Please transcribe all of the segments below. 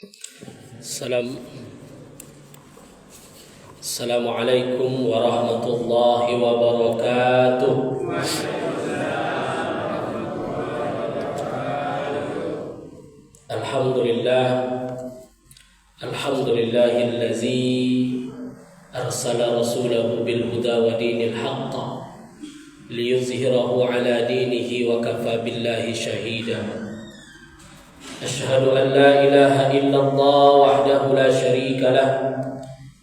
Assalamualaikum warahmatullahi wabarakatuh. Alhamdulillahillazi arsala rasulahu bil huda wa dinil haqq liyuzhirahu ala dinihi wa kafa billahi shahida. أشهد أن لا إله إلا الله وحده لا شريك له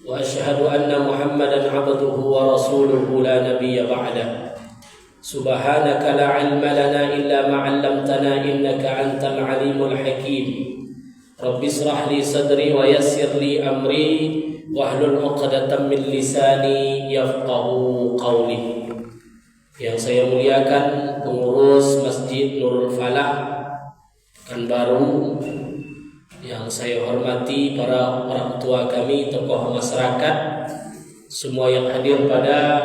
وأشهد أن محمدا عبده ورسوله لا نبي بعده سبحانك لا علم لنا إلا ما علمتنا إنك أنت العليم الحكيم رب اشرح لي صدري ويسر لي أمري واحلل عقدة من لساني يفقهوا قولي. Yang saya muliakan pengurus Masjid Nurul Falah Pekanbaru, yang saya hormati para orang tua kami, tokoh masyarakat, semua yang hadir pada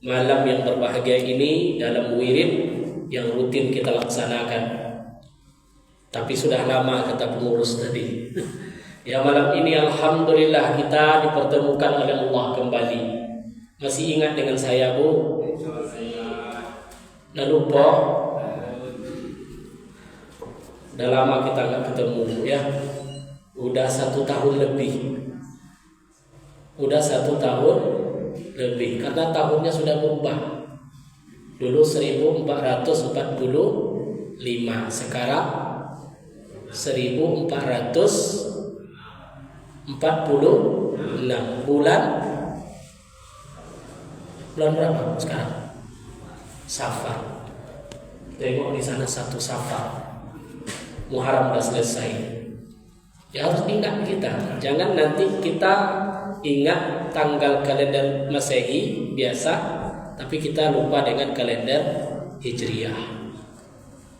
malam yang berbahagia ini dalam wirid yang rutin kita laksanakan. Tapi sudah lama kata pengurus tadi. Ya, malam ini alhamdulillah kita dipertemukan oleh Allah kembali. Masih ingat dengan saya, Bu? Nah, lupa. Udah lama kita nggak ketemu ya. Udah 1 tahun lebih. Karena tahunnya sudah berubah. Dulu 1445, sekarang 1446. Bulan berapa sekarang? Safar. Tengok di sana 1 Safar. Muharram sudah selesai. Ya, harus ingat kita. Jangan nanti kita ingat tanggal kalender Masehi biasa, tapi kita lupa dengan kalender Hijriah.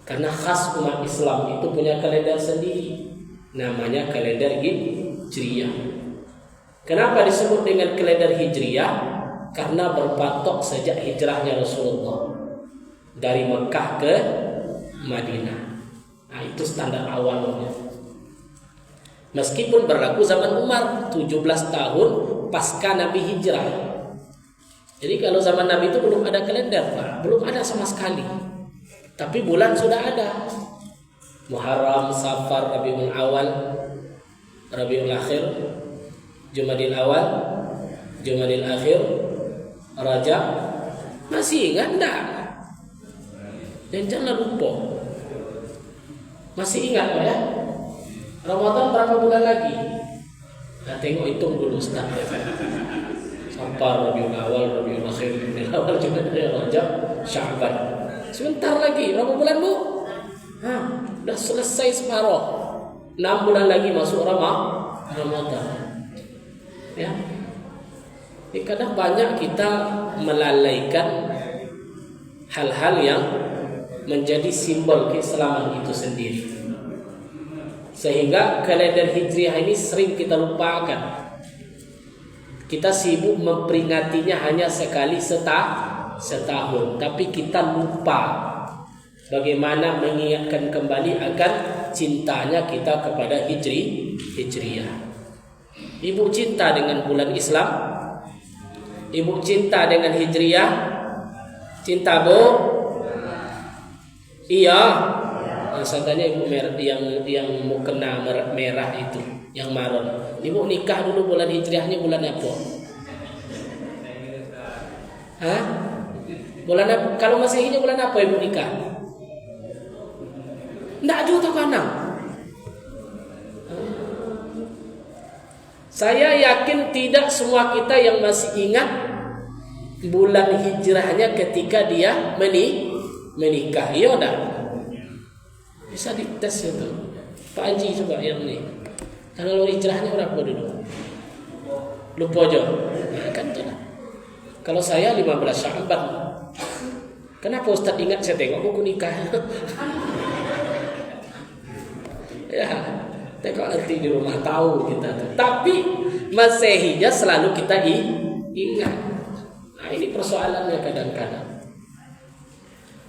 Karena khas umat Islam itu punya kalender sendiri, namanya kalender Hijriah. Kenapa disebut dengan kalender Hijriah? Karena berpatok sejak hijrahnya Rasulullah dari Mekah ke Madinah. Nah, itu standar awalnya. Meskipun berlaku zaman Umar 17 tahun pasca Nabi hijrah. Jadi kalau zaman Nabi itu belum ada kalender, Pak. Belum ada sama sekali. Tapi bulan sudah ada. Muharram, Safar, Rabiul Awal, Rabiul Akhir, Jumadil Awal, Jumadil Akhir, Rajab. Masih ingat enggak? Dan jangan lupa. Masih ingat Pak ya? Ramadan berapa bulan lagi? Nah, tengok hitung dulu Ustaz. Safar, Rabiul Awal, Rabiul Akhir, Rabiul Awal, Rajab, Sya'ban. Sebentar lagi, berapa bulan Bu? Udah selesai separuh. 6 bulan lagi masuk Ramadan. Ya. Jadi kadang banyak kita melalaikan hal-hal yang menjadi simbol keislaman itu sendiri, sehingga kalender Hijriah ini sering kita lupakan. Kita sibuk memperingatinya hanya sekali setahun, tapi kita lupa bagaimana mengingatkan kembali akan cintanya kita kepada Hijriah. Ibu cinta dengan bulan Islam, ibu cinta dengan Hijriah, cinta Bu? Iya. Saya tanya ibu yang mukena merah itu, yang maron. Ibu nikah dulu bulan hijriahnya bulan apa? Bulan apa? Kalau Masehinya bulan apa ibu nikah? Nggak juga kanang. Saya yakin tidak semua kita yang masih ingat bulan hijrahnya ketika dia menikah. Iya dah. Bisa dites itu. Pak Haji coba yang ini. Tanggal hijrahnya berapa dulu? Lupa aja. Nah, kan itu lah. Kalau saya 15 Sya'ban. Kenapa Ustaz ingat saya tengok buku nikah? Ya, tengok nanti di rumah tahu kita. Tapi Masehinya selalu kita ingat. Nah, ini persoalannya kadang-kadang.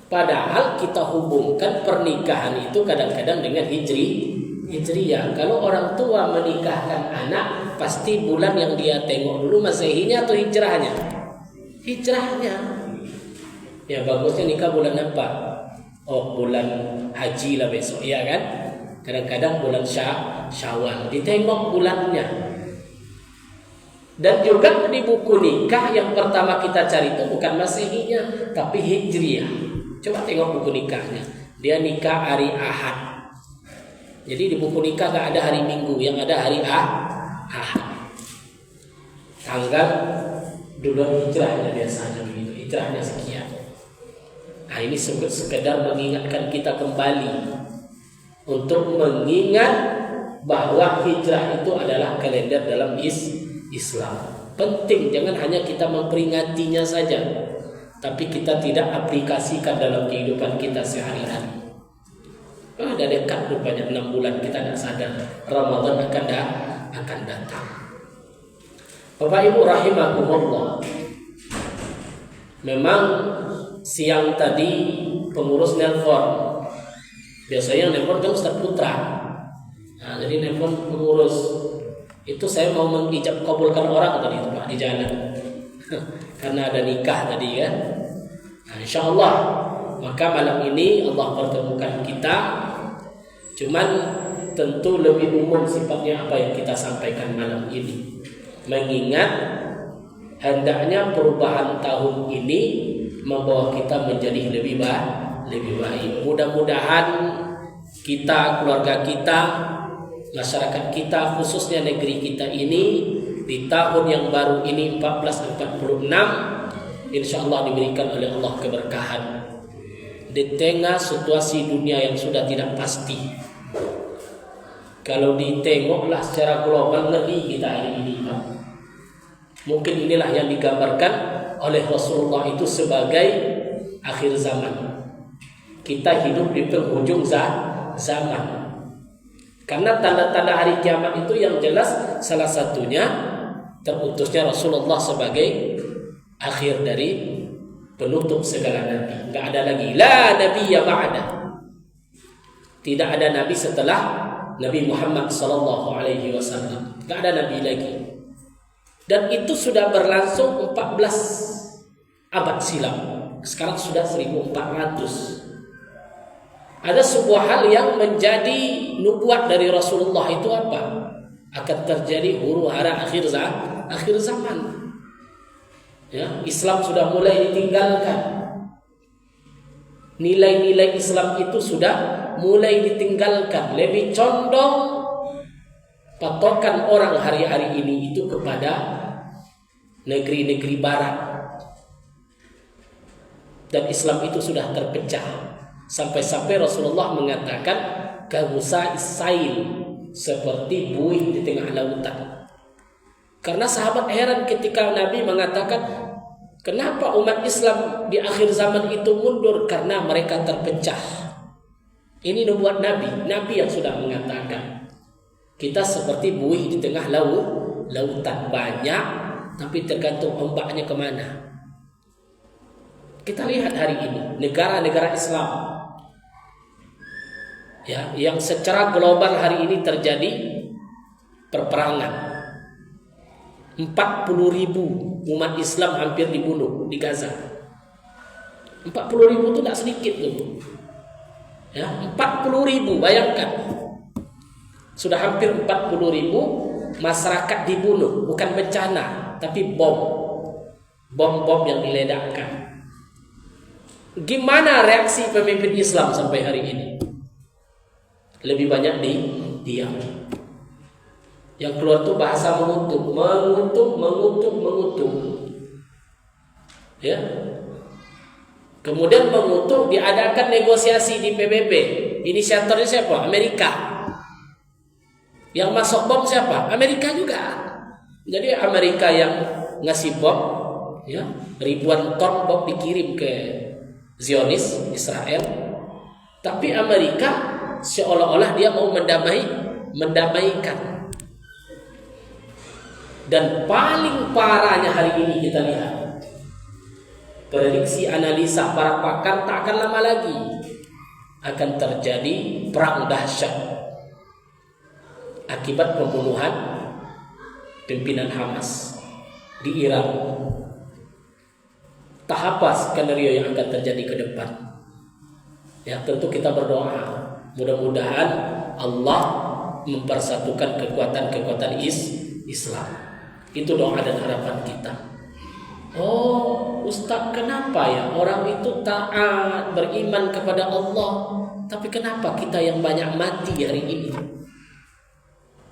Padahal kita hubungkan pernikahan itu kadang-kadang dengan Hijriah. Kalau orang tua menikahkan anak, pasti bulan yang dia tengok dulu Masehinya atau hijrahnya? Hijrahnya. Ya bagusnya nikah bulan apa? Oh bulan haji lah besok, ya kan? Kadang-kadang bulan Syawal. Ditengok bulannya. Dan juga di buku nikah yang pertama kita cari itu bukan Masehinya, tapi Hijriah. Coba tengok buku nikahnya. Dia nikah hari Ahad. Jadi di buku nikah gak ada hari Minggu, yang ada hari Ahad. Tanggal dulu hijrahnya biasanya begitu, hijrahnya sekian. Nah ini sekedar mengingatkan kita kembali untuk mengingat bahwa hijrah itu adalah kalender dalam Islam. Penting, jangan hanya kita memperingatinya saja, tapi kita tidak aplikasikan dalam kehidupan kita sehari-hari. Ada dekat rupanya 6 bulan kita tidak sadar Ramadan akan datang. Bapak Ibu rahimakumullah. Memang siang tadi pengurus nelpon. Biasanya nelpon kan Ustaz Putra. Nah, jadi nelpon pengurus. Itu saya mau mengijab kabulkan orang tadi itu Pak di jalan. Karena ada nikah tadi kan. Nah, insyaallah maka malam ini Allah pertemukan kita. Cuman tentu lebih umum sifatnya apa yang kita sampaikan malam ini. Mengingat hendaknya perubahan tahun ini membawa kita menjadi lebih baik. Mudah-mudahan kita, keluarga kita, masyarakat kita, khususnya negeri kita ini di tahun yang baru ini 1446 insyaallah diberikan oleh Allah keberkahan. Di tengah situasi dunia yang sudah tidak pasti. Kalau ditengoklah secara global ngeri kita hari ini. Mungkin inilah yang digambarkan oleh Rasulullah itu sebagai akhir zaman. Kita hidup di penghujung zaman. Karena tanda-tanda hari kiamat itu yang jelas salah satunya terutusnya Rasulullah sebagai akhir dari penutup segala nabi. Enggak ada lagi la nabiyya ba'da. Tidak ada nabi setelah Nabi Muhammad sallallahu alaihi wasallam. Enggak ada nabi lagi. Dan itu sudah berlangsung 14 abad silam. Sekarang sudah 1400. Ada sebuah hal yang menjadi nubuat dari Rasulullah itu apa? Akan terjadi huru-hara akhir zaman. Ya, Islam sudah mulai ditinggalkan. Nilai-nilai Islam itu sudah mulai ditinggalkan. Lebih condong patokan orang hari-hari ini itu kepada negeri-negeri barat. Dan Islam itu sudah terpecah. Sampai-sampai Rasulullah mengatakan kagusa isail, seperti buih di tengah lautan. Karena sahabat heran ketika Nabi mengatakan, kenapa umat Islam di akhir zaman itu mundur? Karena mereka terpecah. Ini nubuat Nabi yang sudah mengatakan kita seperti buih di tengah lautan, banyak tapi tergantung ombaknya kemana. Kita lihat hari ini negara-negara Islam ya, yang secara global hari ini terjadi perperangan. 40.000 umat Islam hampir dibunuh di Gaza. 40.000 itu tidak sedikit tuh. Ya, 40.000, bayangkan. Sudah hampir 40.000 masyarakat dibunuh, bukan bencana, tapi bom yang diledakkan. Gimana reaksi pemimpin Islam sampai hari ini? Lebih banyak diam. Yang keluar tuh bahasa mengutuk. Ya. Kemudian mengutuk, diadakan negosiasi di PBB. Inisiatornya siapa? Amerika. Yang masuk bom siapa? Amerika juga. Jadi Amerika yang ngasih bom, ya, ribuan ton bom dikirim ke Zionis Israel. Tapi Amerika seolah-olah dia mau mendamaikan. Dan paling parahnya hari ini kita lihat, prediksi analisa para pakar tak akan lama lagi akan terjadi perang dahsyat akibat pembunuhan pimpinan Hamas di Irak. Entah apa skenario yang akan terjadi ke depan. Ya, tentu kita berdoa mudah-mudahan Allah mempersatukan kekuatan-kekuatan Islam. Itu doa dan harapan kita. Oh, Ustaz, kenapa ya orang itu taat, beriman kepada Allah, tapi kenapa kita yang banyak mati hari ini?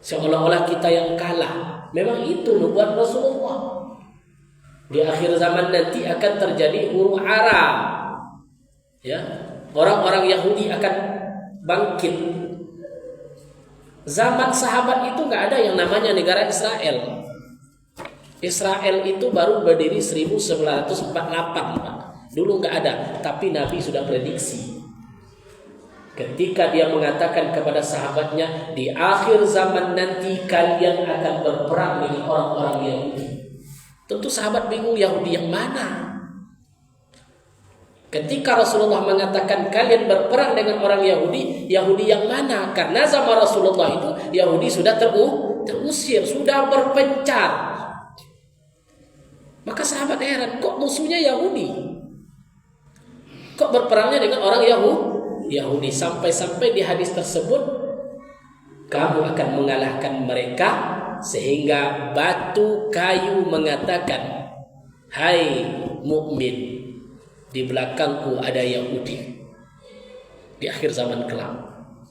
Seolah-olah kita yang kalah. Memang itu nubuat Rasulullah. Di akhir zaman nanti akan terjadi huru hara. Ya, orang-orang Yahudi akan bangkit. Zaman sahabat itu nggak ada yang namanya negara Israel. Israel itu baru berdiri 1948. Dulu nggak ada, tapi Nabi sudah prediksi. Ketika dia mengatakan kepada sahabatnya, di akhir zaman nanti kalian akan berperang dengan orang-orang Yahudi. Tentu sahabat bingung, Yahudi yang mana? Ketika Rasulullah mengatakan kalian berperang dengan orang Yahudi, Yahudi yang mana? Karena zaman Rasulullah itu Yahudi sudah terusir, sudah berpencar. Maka sahabat heran, kok musuhnya Yahudi? Kok berperangnya dengan orang Yahudi? Sampai-sampai di hadis tersebut, kamu akan mengalahkan mereka, sehingga batu kayu mengatakan, hai mukmin, di belakangku ada Yahudi. Di akhir zaman kelam,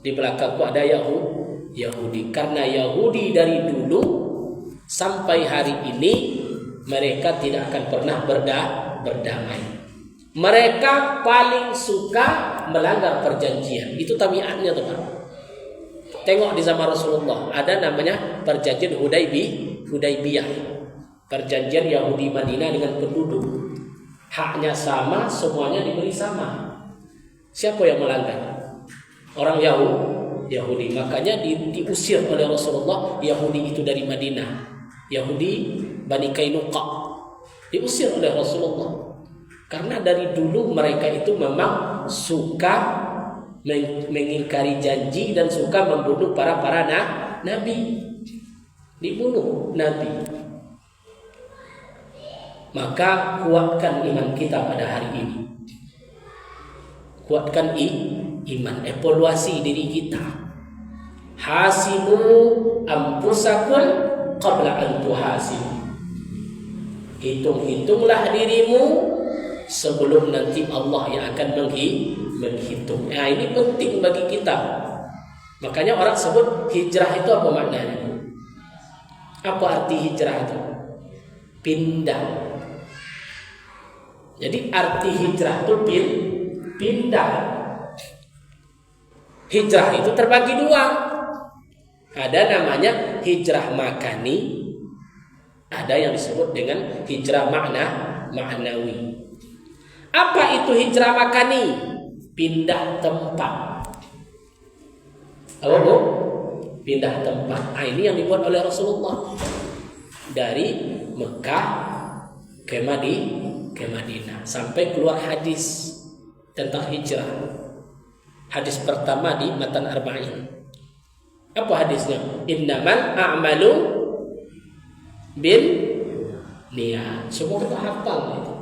di belakangku ada Yahudi. Karena Yahudi dari dulu sampai hari ini mereka tidak akan pernah berdamai. Mereka paling suka melanggar perjanjian. Itu tabiatnya, teman. Tengok di zaman Rasulullah ada namanya perjanjian Hudaybiyah. Perjanjian Yahudi Madinah dengan penduduk. Haknya sama, semuanya diberi sama. Siapa yang melanggar? Orang Yahudi. Makanya diusir oleh Rasulullah Yahudi itu dari Madinah. Yahudi Bani Kainuqa diusir oleh Rasulullah. Karena dari dulu mereka itu memang suka mengingkari janji dan suka membunuh para nabi. Dibunuh nabi. Maka kuatkan iman kita pada hari ini. Kuatkan iman, evaluasi diri kita. Hasibu anfusakum qabla an tuhasibu. Hitung-hitunglah dirimu sebelum nanti Allah yang akan menghitung. Nah, ini penting bagi kita. Makanya orang sebut hijrah itu apa maknanya? Apa arti hijrah itu? Pindah. Jadi arti hijrah itu pindah. Hijrah itu terbagi dua. Ada namanya hijrah makani, ada yang disebut dengan hijrah maknawi. Apa itu hijrah makani? Pindah tempat. Apa bu? Pindah tempat. Nah, ini yang dibuat oleh Rasulullah dari Mekah ke Madinah sampai keluar hadis tentang hijrah. Hadis pertama di Matan Arba'in. Apa hadisnya? Innamal a'malu bin niyat. Semua kita hafal itu.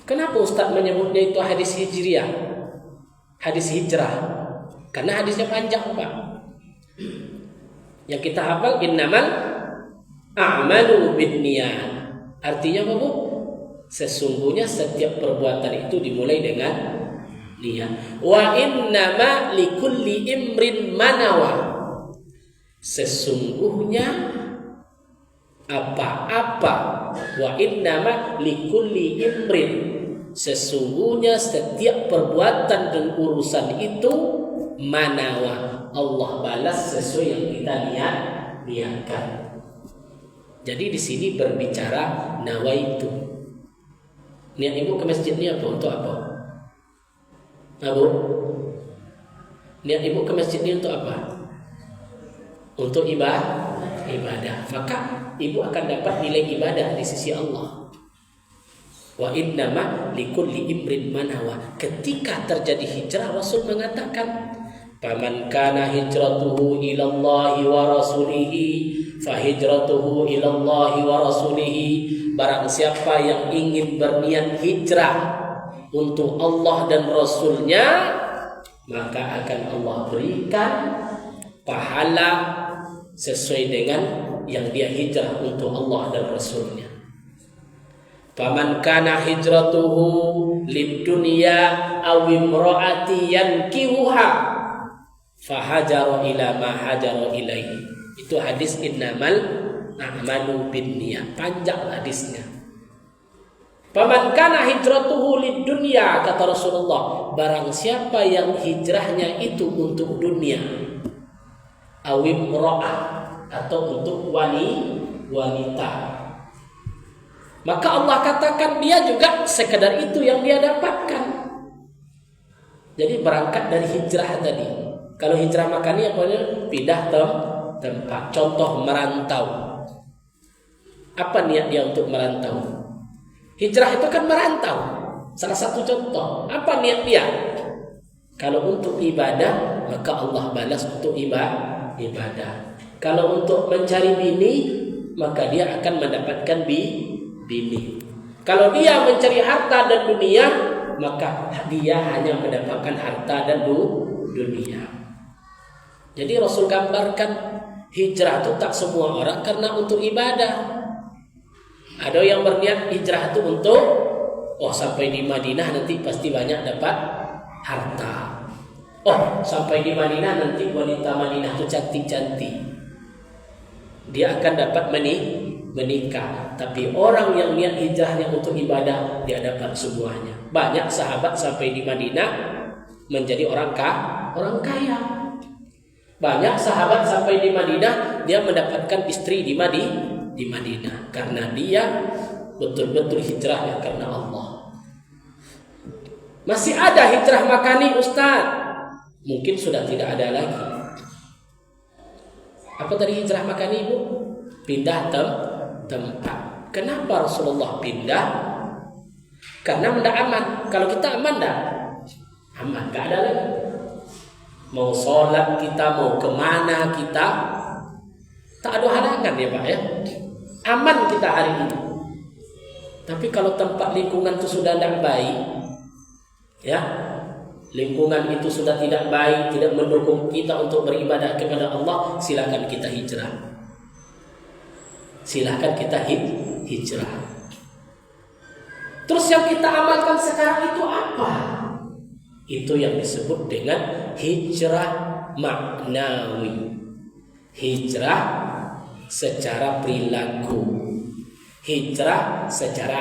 Kenapa Ustaz menyebutnya itu hadis hijriah? Hadis hijrah. Karena hadisnya panjang, Pak. Yang kita hafal innamal a'malu bin niyat. Artinya apa, Bu? Sesungguhnya setiap perbuatan itu dimulai dengan niat. Wa innama likulli imrin manawa. Sesungguhnya apa-apa. Wa innama likulli imrin. Sesungguhnya setiap perbuatan dan urusan itu manawa. Allah balas sesuai yang kita niatkan. Jadi di sini berbicara nawaitu. Niat ibu ke masjid ini apa? Untuk apa? Abu, niat ibu ke masjid ini untuk apa? Untuk ibadah. Maka ibu akan dapat nilai ibadah di sisi Allah. Wa innama likulli imrin manawa. Ketika terjadi hijrah, Rasul mengatakan Faman kana hijratuhu ila Allah wa rasulihi fahijratuhu ila Allah wa rasulihi. Barang siapa yang ingin berniat hijrah untuk Allah dan Rasulnya, maka akan Allah berikan pahala sesuai dengan yang dia hijrah untuk Allah dan Rasulnya. Faman kana hijratuhu lidunya aw imraati yankihuha fahajara ila ma hajara ilaihi. Itu hadis innamal a'malu binniyat. Panjang hadisnya. Faman kana hijratuhu lidunya, kata Rasulullah, barang siapa yang hijrahnya itu untuk dunia, aw imra'ah, atau untuk wanita, maka Allah katakan dia juga sekedar itu yang dia dapatkan. Jadi berangkat dari hijrah tadi. Kalau hijrah makani apa? Pindah tempat. Contoh merantau. Apa niat dia untuk merantau? Hijrah itu kan merantau. Salah satu contoh. Apa niat dia? Kalau untuk ibadah, maka Allah balas untuk ibadah. Kalau untuk mencari bini, maka dia akan mendapatkan bini. Kalau dia mencari harta dan dunia, maka dia hanya mendapatkan harta dan dunia. Jadi Rasul gambarkan hijrah itu tak semua orang karena untuk ibadah. Ada yang berniat hijrah itu untuk sampai di Madinah nanti pasti banyak dapat harta. Sampai di Madinah nanti wanita Madinah itu cantik-cantik, dia akan dapat menikah. Tapi orang yang niat hijrahnya untuk ibadah, dia dapat semuanya. Banyak sahabat sampai di Madinah menjadi orang kaya. Banyak sahabat sampai di Madinah, dia mendapatkan istri di Madinah karena dia betul-betul hijrahnya karena Allah. Masih ada hijrah makani, Ustaz? Mungkin sudah tidak ada lagi. Apa tadi hijrah makani, Ibu? Pindah tempat. Kenapa Rasulullah pindah? Karena tidak aman. Kalau kita aman dah, aman, gak ada lagi. Mau sholat kita, mau kemana kita, tak ada halangan ya Pak ya. Aman kita hari ini. Tapi kalau tempat lingkungan itu sudah tidak baik, ya, lingkungan itu sudah tidak baik, tidak mendukung kita untuk beribadah kepada Allah, silakan kita hijrah. Silakan kita hijrah. Terus yang kita amalkan sekarang itu apa? Itu yang disebut dengan hijrah maknawi. Hijrah secara perilaku, hijrah secara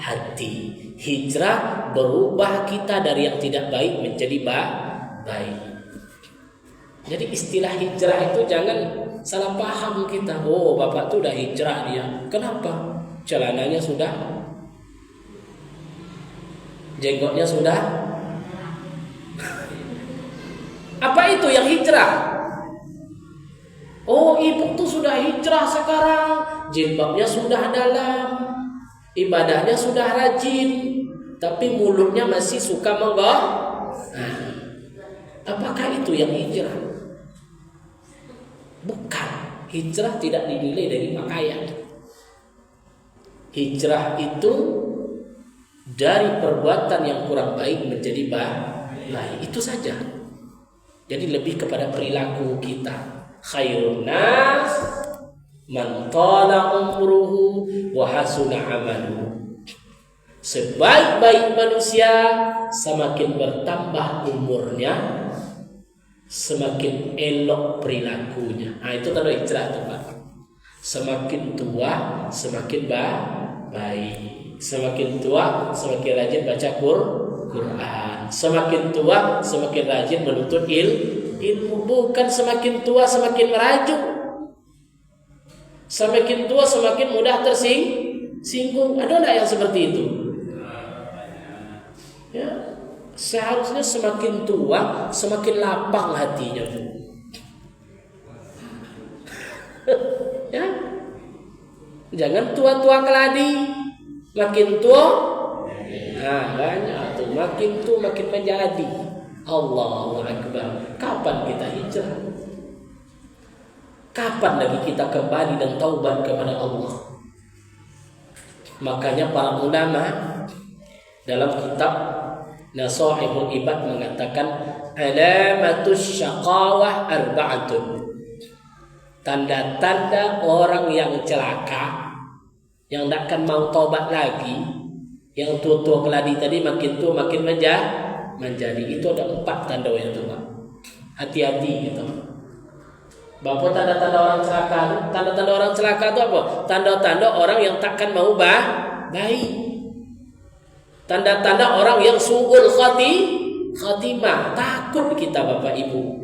hati, hijrah berubah kita dari yang tidak baik menjadi baik. Jadi istilah hijrah itu jangan salah paham kita. Bapak tuh udah hijrah dia. Kenapa? Celananya sudah, jenggotnya sudah. Apa itu yang hijrah? Ibu tuh sudah hijrah sekarang, jilbabnya sudah dalam, ibadahnya sudah rajin, tapi mulutnya masih suka apakah itu yang hijrah? Bukan. Hijrah tidak dinilai dari pakaian. Hijrah itu dari perbuatan yang kurang baik menjadi baik. Itu saja. Jadi lebih kepada perilaku kita. Khairun nas man tala umruhu wa hasuna amaluhu. Sebaik-baik manusia semakin bertambah umurnya, semakin elok perilakunya. Itu tanda hijrah tuh Pak. Semakin tua semakin baik. Semakin tua semakin rajin baca Quran. Semakin tua semakin rajin menuntut ilmu. Bukan semakin tua semakin merajuk. Semakin tua semakin mudah tersinggung. Ada enggak yang seperti itu? Ya, seharusnya semakin tua semakin lapang hatinya. Ya. Jangan tua-tua keladi. Makin tua banyak tuh, makin tua makin menjadi. Allahu Akbar. Kapan kita hijrah? Kapan lagi kita kembali dan taubat kepada Allah? Makanya para ulama dalam kitab Nasaihul Ibad mengatakan alamatus syaqawah arba'atun. Tanda-tanda orang yang celaka, yang tidak akan mau taubat lagi, yang tua-tua keladi tadi makin tua makin menjadi. Itu ada 4 tanda yang tua. Hati-hati gitu. Bapak tanda-tanda orang celaka. Tanda-tanda orang celaka itu apa? Tanda-tanda orang yang takkan mau baik. Tanda-tanda orang yang su'ul khatimah. Takut kita Bapak Ibu.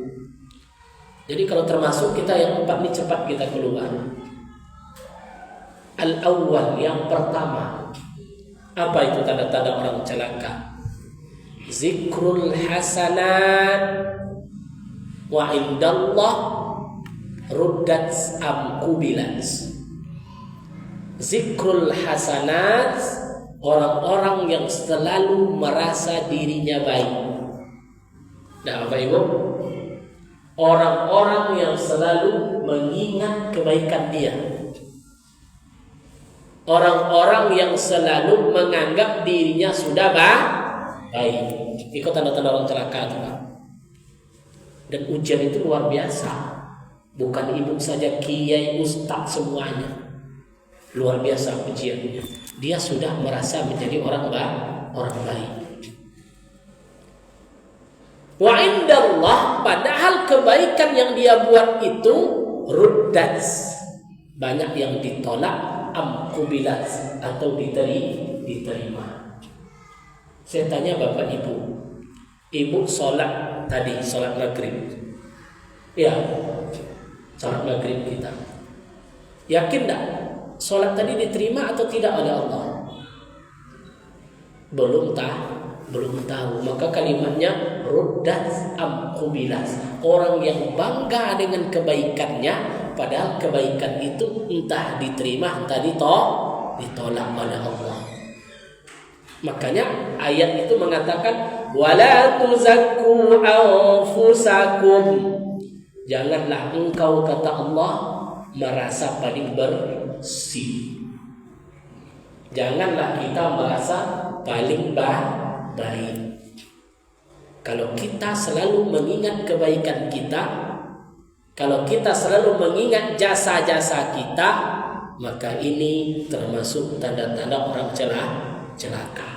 Jadi kalau termasuk kita yang 4 ini cepat kita keluar. Al-awwal, yang pertama. Apa itu tanda-tanda orang celaka? Zikrul hasanat wa indallah ruddat am kubilat. Zikrul hasanat, orang-orang yang selalu merasa dirinya baik. Nah, Bapak Ibu, orang-orang yang selalu mengingat kebaikan dia. Orang-orang yang selalu menganggap dirinya sudah baik. Itu tanda-tanda orang celaka, Pak. Dan ujian itu luar biasa. Bukan ibu saja, kiai, ustaz, semuanya. Luar biasa ujiannya. Dia sudah merasa menjadi orang baik. Wa indallah, padahal kebaikan yang dia buat itu ruddat, banyak yang ditolak, amkubilat, atau diterima. Saya tanya Bapak Ibu sholat tadi, sholat maghrib. Ya, sholat maghrib kita. Yakin tak sholat tadi diterima atau tidak oleh Allah? Belum tahu. Maka kalimatnya ruddat am kubilat. Orang yang bangga dengan kebaikannya, padahal kebaikan itu entah diterima, entah ditolak oleh Allah. Makanya ayat itu mengatakan wala tuzakku anfusakum. Janganlah engkau, kata Allah, merasa paling bersih. Janganlah kita merasa paling baik. Kalau kita selalu mengingat kebaikan kita, kalau kita selalu mengingat jasa-jasa kita, maka ini termasuk tanda-tanda orang celaka.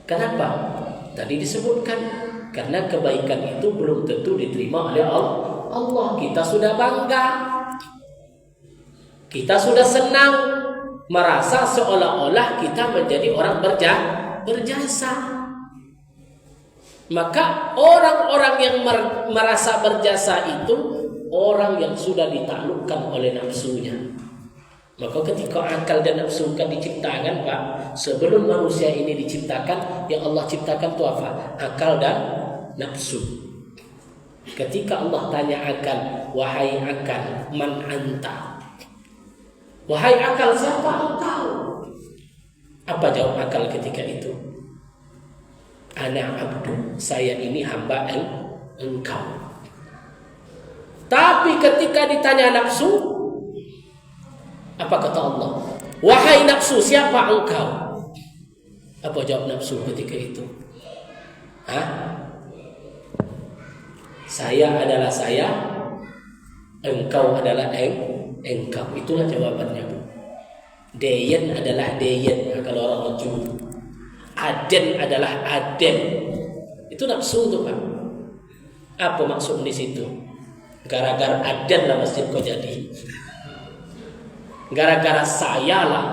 Kenapa? Tadi disebutkan karena kebaikan itu belum tentu diterima oleh Allah. Kita sudah bangga, kita sudah senang, merasa seolah-olah kita menjadi orang berjasa. Maka orang-orang yang merasa berjasa itu orang yang sudah ditaklukkan oleh nafsunya. Maka ketika akal dan nafsu kan diciptakan, Pak, sebelum manusia ini diciptakan, yang Allah ciptakan itu apa? Akal dan nafsu. Ketika Allah tanya akal, wahai akal, man anta? Wahai akal, siapa engkau? Apa jawab akal ketika itu? Ana abdu, saya ini hamba engkau. Tapi ketika ditanya nafsu, apa kata Allah? Wahai nafsu, siapa engkau? Apa jawab nafsu ketika itu? Saya adalah saya, engkau adalah engkau. Itulah jawabannya, Bu. Deyen adalah deyen, kalau orang Melayu. Aden adalah aden. Itu nafsu tuh, Pak. Apa maksud di situ? Gara-gara aden lah masjid kau jadi. Gara-gara saya lah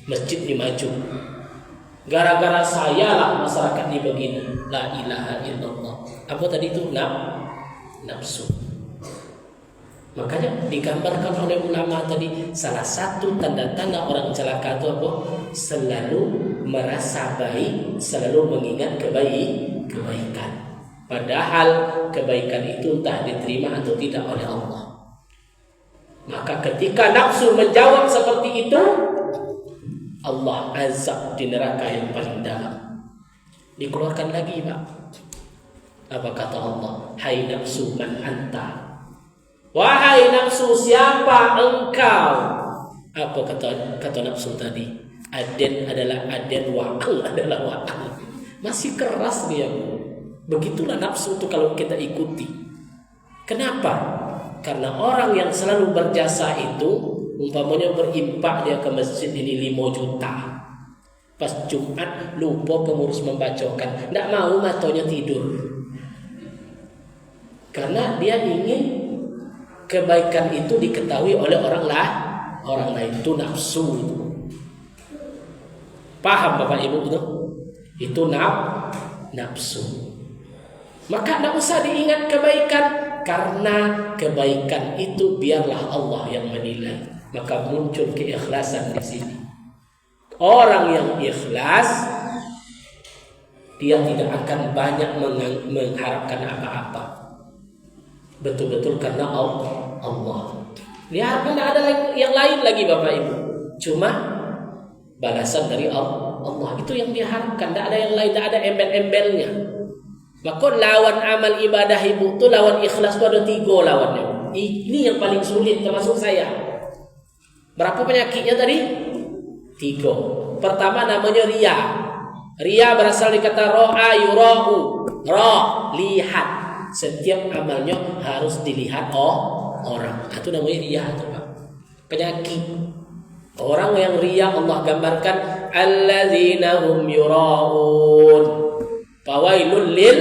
masjid ini maju. Gara-gara saya lah masyarakat ini begini. La ilaha illallah. Apa tadi itu? Nafsu. Makanya digambarkan oleh ulama tadi, salah satu tanda-tanda orang celaka itu apa? Selalu merasa baik, selalu mengingat kebaikan. Padahal kebaikan itu entah diterima atau tidak oleh Allah. Maka ketika nafsu menjawab seperti itu, Allah azab di neraka yang paling dalam. Dikeluarkan lagi, Pak. Apa kata Allah? Hai nafsu man anta. Wahai nafsu, siapa engkau? Apa kata nafsu tadi? Aden adalah aden, wa'ang adalah wa'ang. Masih keras dia. Begitulah nafsu itu kalau kita ikuti. Kenapa? Karena orang yang selalu berjasa itu, umpamanya berimpak dia ke masjid ini 5 juta. Pas Jumat lupa pengurus membacakan, tidak mau matanya tidur. Karena dia ingin kebaikan itu diketahui oleh orang lain. Itu nafsu itu. Paham Bapak Ibu itu? Itu nafsu. Maka tidak usah diingat kebaikan, karena kebaikan itu biarlah Allah yang menilai. Maka muncul keikhlasan di sini. Orang yang ikhlas, dia tidak akan banyak mengharapkan apa-apa. Betul-betul karena Allah. Dia tidak ada yang lain lagi Bapak Ibu. Cuma balasan dari Allah. Itu yang diharapkan. Tidak ada yang lain, tidak ada embel-embelnya. Maka lawan amal ibadah ibu itu, lawan ikhlas itu ada 3 lawannya. Ini yang paling sulit termasuk saya. Berapa penyakitnya tadi? 3. Pertama namanya riya. Riya berasal dari kata ro'a yura'u. Lihat. Setiap amalnya harus dilihat orang. Itu namanya riya, Pak. Penyakit. Orang yang riya Allah gambarkan alladzina hum yura'un. Fawailul lil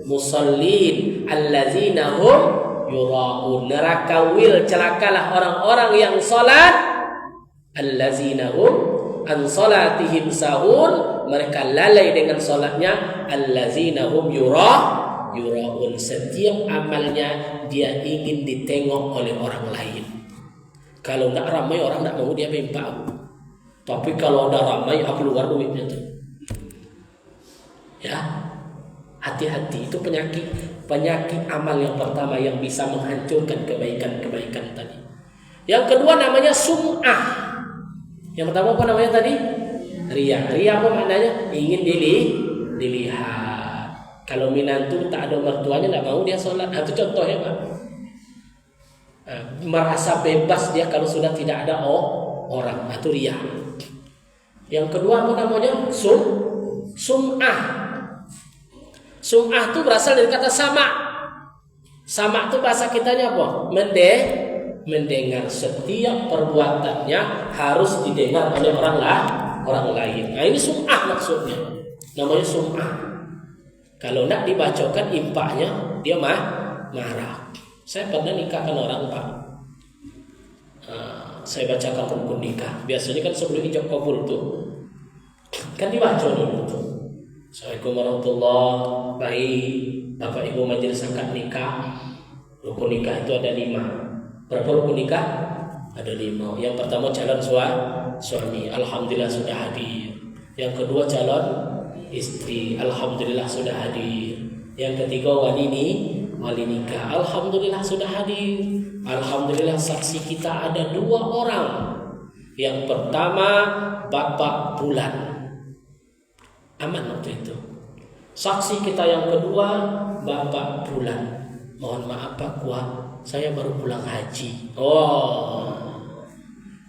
musallin alladzina hum yura'un. Neraka celakalah orang-orang yang salat, alladzina hum an salatihim sahun, mereka lalai dengan salatnya, alladzina hum yura'un. Setiap amalnya dia ingin ditengok oleh orang lain. Kalau tidak ramai orang tidak mau dia impak. Tapi kalau ada ramai keluar duitnya tuh. Ya, hati-hati, itu penyakit amal yang pertama yang bisa menghancurkan kebaikan-kebaikan tadi. Yang kedua namanya sum'ah. Yang pertama apa namanya tadi? Riya. Riya apa maknanya? Ingin dilihat. Kalau minantu tak ada mertuanya tidak mau dia sholat. Itu contohnya Pak. Merasa bebas dia kalau sudah tidak ada orang. Itu riya. Yang kedua apa namanya? Sum'ah. Sum'ah itu berasal dari kata sama'. Sama' itu bahasa kitanya apa? Mendengar. Setiap perbuatannya harus didengar oleh orang lain. Nah ini sum'ah maksudnya. Namanya sum'ah. Kalau tidak dibacakan impaknya, dia marah. Saya pernah nikahkan orang Pak. Saya bacakan rukun nikah. Biasanya kan sebelum ijab kabul tuh kan dibaca dulu tuh. Assalamualaikum warahmatullahi wabarakatuh. Baik, Bapak Ibu majelis akad nikah. Rukun nikah itu ada 5. Berapa rukun nikah? Ada 5. Yang pertama calon suami, alhamdulillah sudah hadir. Yang kedua calon istri, alhamdulillah sudah hadir. Yang ketiga wali nikah, alhamdulillah sudah hadir. Alhamdulillah saksi kita ada 2 orang. Yang pertama Bapak Bulan. Aman waktu itu. Saksi kita yang kedua Bapak Bulan. Mohon maaf Pak Kuat, saya baru pulang haji.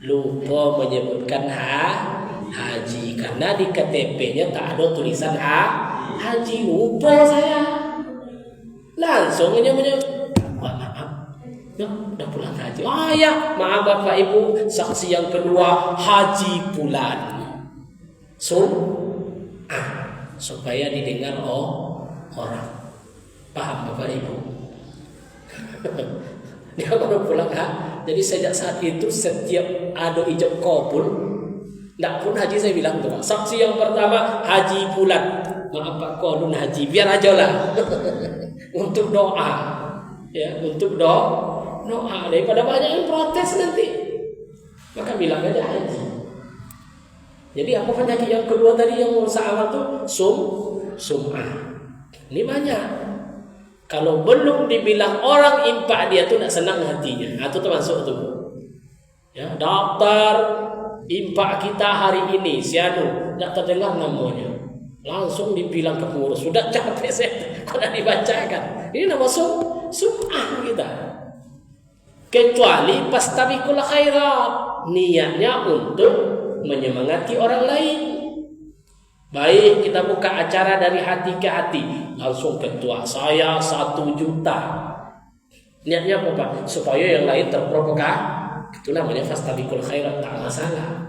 Lupa menyebutkan haji karena di KTP-nya tak ada tulisan haji. Lupa saya. Langsung aja maaf. Udah pulang haji. Ya, maaf Bapak Ibu, saksi yang kedua Haji Bulan. Supaya didengar orang. Paham Bapak Ibu? Dia baru pulang Jadi sejak saat itu setiap ada ijab kabul, tidak pun haji saya bilang tuh, saksi yang pertama Haji Bulan. Maaf Pak Kodun haji, biar aja lah. Untuk doa. Ya, untuk doa daripada banyak yang protes nanti. Maka bilang aja haji. Jadi apa penyakit yang kedua tadi yang merusak awal tuh? Sum'ah. Ini banyak. Kalau belum dibilang orang impak dia tuh tidak senang hatinya. Itu termasuk tuh. Ya, daftar impak kita hari ini, sianu, tidak terdengar namanya. Langsung dibilang ke pengurus, sudah capek saya kalau dibacakan. Ini nama sum'ah kita. Kecuali fastabiqul khairat, niatnya untuk menyemangati orang lain. Baik, kita buka acara dari hati ke hati, langsung ketua saya 1 juta. Niatnya apa Pak? Supaya yang lain terprovokasi. Itu namanya fastabiqul khairat, tak masalah.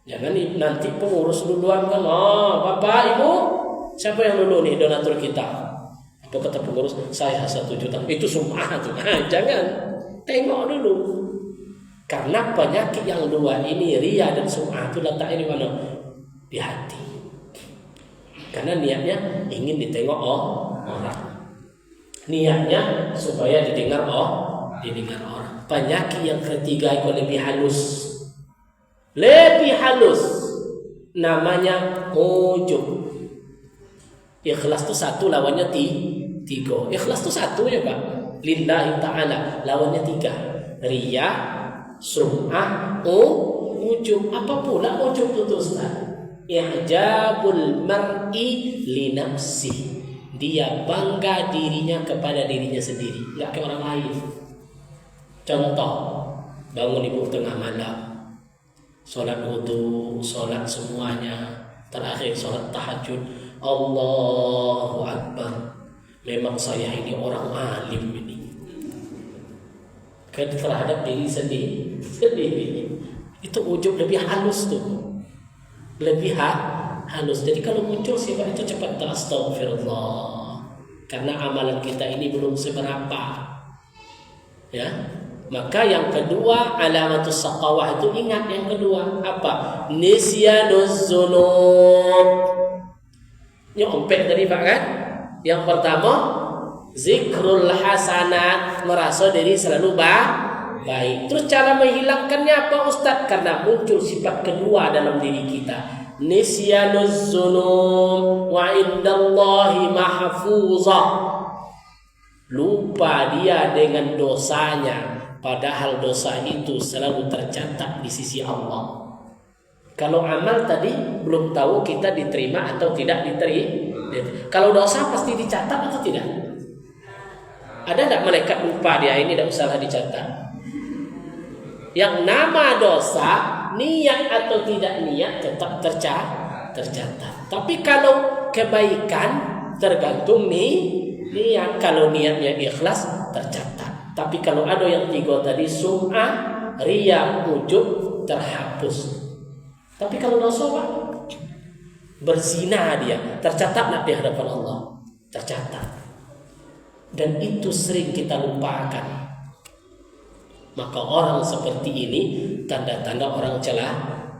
Jangan nanti pengurus duluan kan, Bapak Ibu, siapa yang dulu nih donatur kita? Apa kata pengurus? Saya 1 juta. Itu sum'ah tuh. Jangan. Tengok dulu. Karena penyakit yang dua ini, riya dan sum'ah, itu letaknya di mana? Di hati. Karena niatnya ingin ditengok orang. Niatnya supaya didengar orang. Penyakit yang ketiga itu lebih halus. Lebih halus. Namanya ujub. Ikhlas itu 1, lawannya 3. Ikhlas itu 1 ya Pak. Lillahi ta'ala, lawannya 3. Riya, sum'ah, ujub. Apa pula ujub itu Ustaz? I'jabul mar'i li nafsi. Dia bangga dirinya kepada dirinya sendiri, enggak ke orang lain. Contoh, bangun ibu tengah malam, sholat wudu, sholat semuanya, terakhir sholat tahajud, Allahu Akbar. Memang saya ini orang alim ini. Terhadap diri sendiri. Itu ujub lebih halus tuh. Lebih halus. Jadi kalau muncul sifat itu cepat astagfirullah. Karena amalan kita ini belum seberapa. Ya. Maka yang kedua, alamatus saqawah itu, ingat yang kedua apa? Nisyanuz dzunub. Nyompet tadi Pak kan? Yang pertama, zikrul hasanat, merasa diri selalu baik. Terus cara menghilangkannya apa Ustaz? Karena muncul sifat kedua dalam diri kita, nisyanuz dzunub wa indallahi mahfuzah. Lupa dia dengan dosanya, padahal dosa itu selalu tercatat di sisi Allah. Kalau amal tadi belum tahu kita diterima atau tidak diterima. Kalau dosa pasti dicatat atau tidak? Ada tidak malaikat lupa dia ini tidak usah dicatat? Yang nama dosa, niat atau tidak niat tetap tercatat. Tapi kalau kebaikan tergantung niat. Kalau niatnya ikhlas tercatat. Tapi kalau ada yang 3 tadi, sum'ah, riya, ujub, terhapus. Tapi kalau dosa Pak, berzina dia, tercatat nak di hadapan Allah? Tercatat. Dan itu sering kita lupakan. Maka orang seperti ini tanda-tanda orang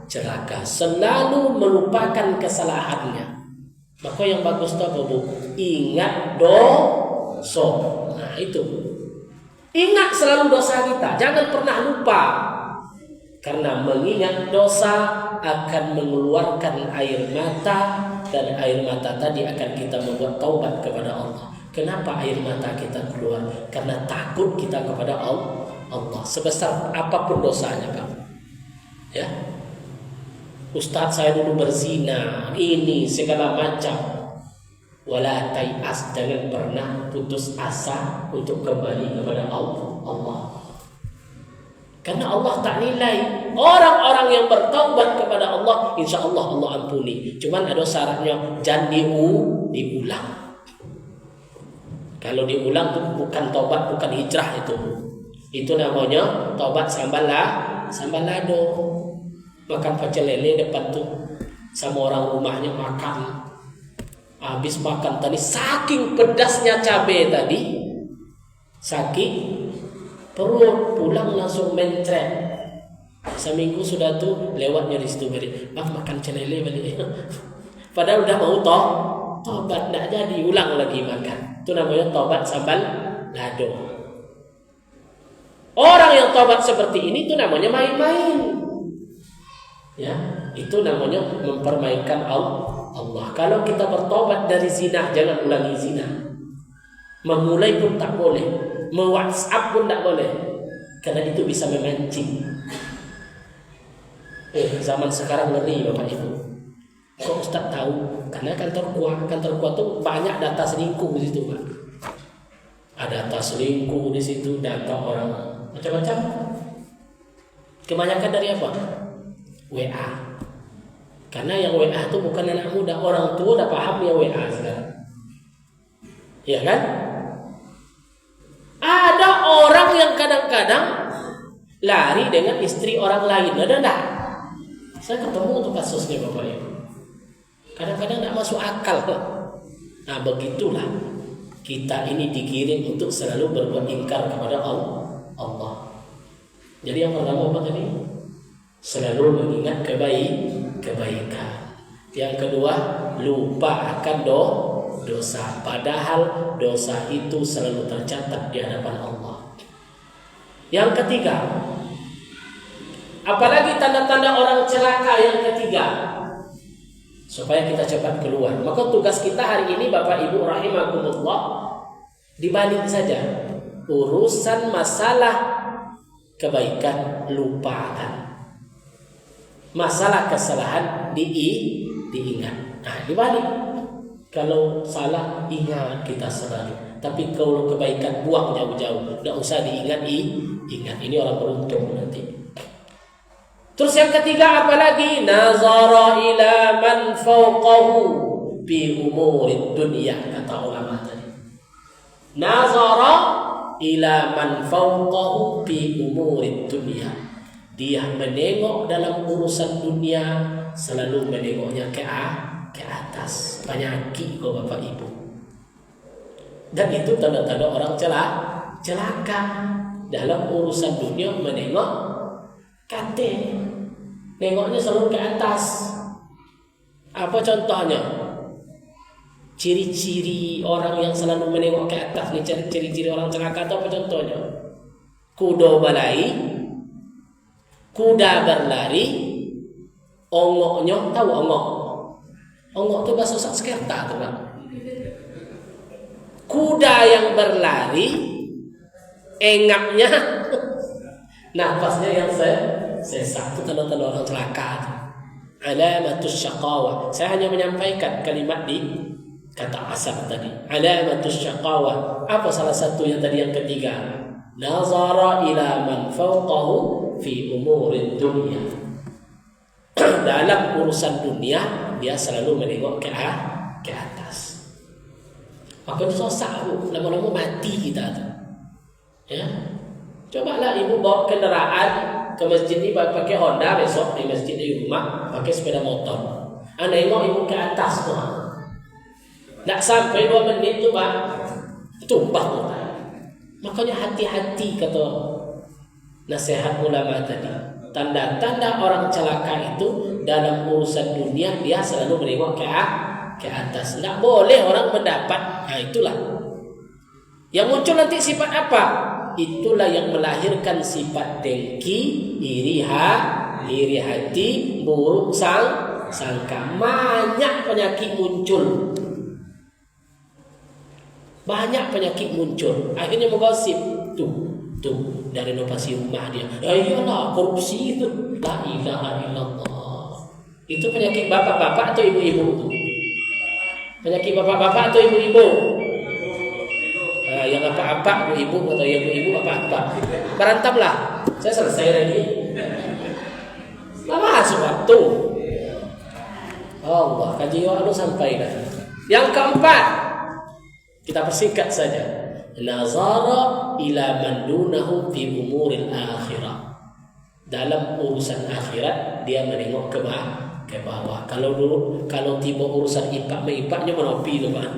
celaka, selalu melupakan kesalahannya. Maka yang bagus itu apa Bu? Ingat dosa. Nah itu, ingat selalu dosa kita, jangan pernah lupa. Karena mengingat dosa akan mengeluarkan air mata, dan air mata tadi akan kita membuat taubat kepada Allah. Kenapa air mata kita keluar? Karena takut kita kepada Allah. Sebesar apapun dosanya Pak. Ya. Ustaz saya dulu berzina, ini segala macam. Wala tai'as, jangan pernah putus asa untuk kembali kepada Allah. Karena Allah tak nilai orang-orang yang bertaubat kepada Allah, insya Allah Allah ampuni. Cuman ada syaratnya, jangan diulang. Kalau diulang itu bukan taubat, bukan hijrah itu. Itu namanya taubat sambal lado. Makan pecel lele depan tuh sama orang rumahnya makan. Habis makan tadi saking pedasnya cabai tadi, sakit perut, pulang langsung mencret. Seminggu sudah tuh lewatnya di situ beri, Bang makan celele balik. Padahal udah mau tobat, tidak jadi, ulang lagi makan. Itu namanya tobat sambal lado. Orang yang tobat seperti ini itu namanya main-main. Ya, itu namanya mempermainkan Allah. Kalau kita bertobat dari zina, jangan ulangi zina. Memulai pun tak boleh, me-WhatsApp pun tak boleh, karena itu bisa memancing. Zaman sekarang ngeri Bapak Ibu. Kok Ustaz tahu? Karena kantor gua tuh banyak data selingkuh di situ, Pak. Ada data selingkuh di situ, data orang macam-macam. Kebanyakan dari apa? WA. Karena yang WA itu bukan anak muda, orang tua udah paham ya WA sekarang. Iya kan? Ada orang yang kadang-kadang lari dengan istri orang lain. Ada enggak? Saya ketemu untuk kasusnya Bapak Ibu. Kadang-kadang enggak masuk akal. Nah, begitulah. Kita ini dikirim untuk selalu berbuat ingkar kepada Allah. Jadi yang pertama apa tadi? Selalu mengingat kebaikan. Yang kedua, lupa akan dosa. Padahal dosa itu selalu tercatat di hadapan Allah. Yang ketiga, apalagi tanda-tanda orang celaka yang ketiga, supaya kita cepat keluar. Maka tugas kita hari ini Bapak Ibu rahimakumullah dibalik saja. Urusan masalah kebaikan lupakan. Masalah kesalahan diingat. Nah, dibalik. Kalau salah ingat kita selalu. Tapi kalau kebaikan buang jauh-jauh. Tidak usah diingat. Ini orang beruntung nanti. Terus yang ketiga apalagi? Nazara ila man fawqahu bi umurid dunya, kata ulama tadi. Nazara ila man fawqahu bi umurid dunya. Dia menengok dalam urusan dunia, selalu menengoknya ke atas. Penyakit kok Bapak Ibu. Dan itu tanda-tanda orang celaka. Dalam urusan dunia menengok kate. Nengoknya selalu ke atas. Apa contohnya? Ciri-ciri orang yang selalu menengok ke atas. Ini ciri-ciri orang celaka itu apa contohnya? Kuda berlari, ongoknya, tahu ongok? Ongok itu bahasa Sanskerta tuh, Pak. Kuda yang berlari, engapnya, nafasnya yang sesak. Itu tanda-tanda orang celaka. Alamatus syaqawa. Saya hanya menyampaikan kalimat di kata asal tadi. Alamatus syaqawa. Apa salah satu yang tadi yang ketiga? Nazara ila man fawqahu fi umurid dunya. Dalam urusan dunia dia selalu menengok ke atas. Maka itu susah, lama-lama mati kita tu. Ya, cobalah ibu bawa kendaraan ke masjid ini pakai Honda, besok di masjid di rumah pakai sepeda motor. Anda tengok ibu ke atas tu, tak sampai 2 menit tu Pak, tumpah tu. Makanya hati-hati kata nasihat ulama tadi. Tanda-tanda orang celaka itu dalam urusan dunia dia selalu menengok ke atas. Tak boleh orang mendapat. Nah, itulah yang muncul nanti sifat apa? Itulah yang melahirkan sifat dengki, iri hati, buruk sangka. Banyak penyakit muncul. Akhirnya menggosip. Tuh dari renovasi rumah dia. Ya iyalah, korupsi itu. La ilaha illallah. Itu penyakit bapak-bapak atau ibu-ibu? Penyakit bapak-bapak atau ibu-ibu? Yang apa-apa ibu atau ibu-ibu apa-apa. Berantamlah. Saya selesai lagi. Lama masuk waktu. Allah, kaji lu sampai dah. Yang keempat, kita persingkat saja. Nazara ila man dunahu fi umuril akhirah. Dalam urusan akhirat dia menengok ke bawah. Kalau tiba urusan ipaknya menopi tu Pak.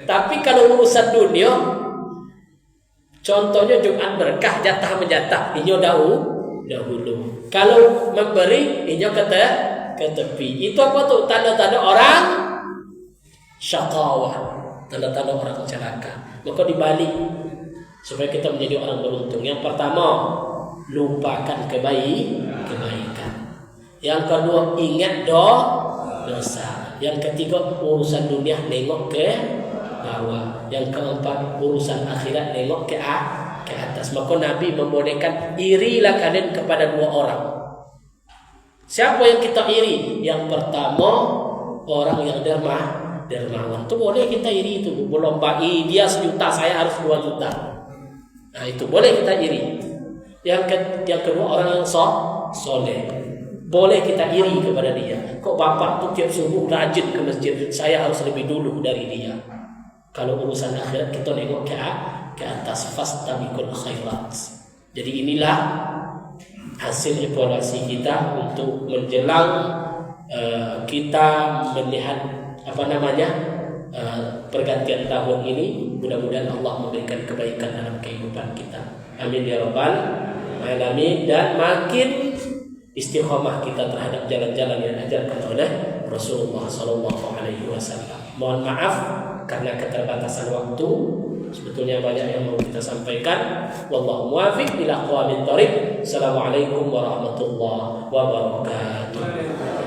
Tapi kalau urusan dunia, contohnya Jumat berkah, jatah menjatah, inyo dahulu. Kalau memberi, inyo ke tepi. Itu apa tuh? Tanda-tanda orang syaqawah. Tanda-tanda orang celaka. Maka dibalik supaya kita menjadi orang beruntung. Yang pertama, lupakan kebaikan. Yang kedua, ingat dosa. Yang ketiga, urusan dunia nengok ke bawah. Yang keempat, urusan akhirat nengok ke atas. Maka Nabi membolehkan irilah kalian kepada 2 orang. Siapa yang kita iri? Yang pertama, orang yang dermawan. Itu boleh kita iri itu, melombai dia 1 juta, saya harus 2 juta. Nah itu boleh kita iri. Yang kedua orang yang soleh, boleh kita iri kepada dia. Kok bapak tuh tiap subuh rajin ke masjid, saya harus lebih dulu dari dia. Kalau urusan akhirat kita nengok ke atas, fastabiqul khairat. Jadi inilah hasil evaluasi kita untuk menjelang kita melihat pergantian tahun ini. Mudah-mudahan Allah memberikan kebaikan dalam kehidupan kita. Amin ya rabbal alamin. Dan makin istiqomah kita terhadap jalan-jalan yang diajarkan oleh Rasulullah SAW. Mohon maaf karena keterbatasan waktu. Sebetulnya banyak yang mau kita sampaikan. Wallahu muwaffiq ila aqwamit thoriq. Assalamualaikum warahmatullahi wabarakatuh.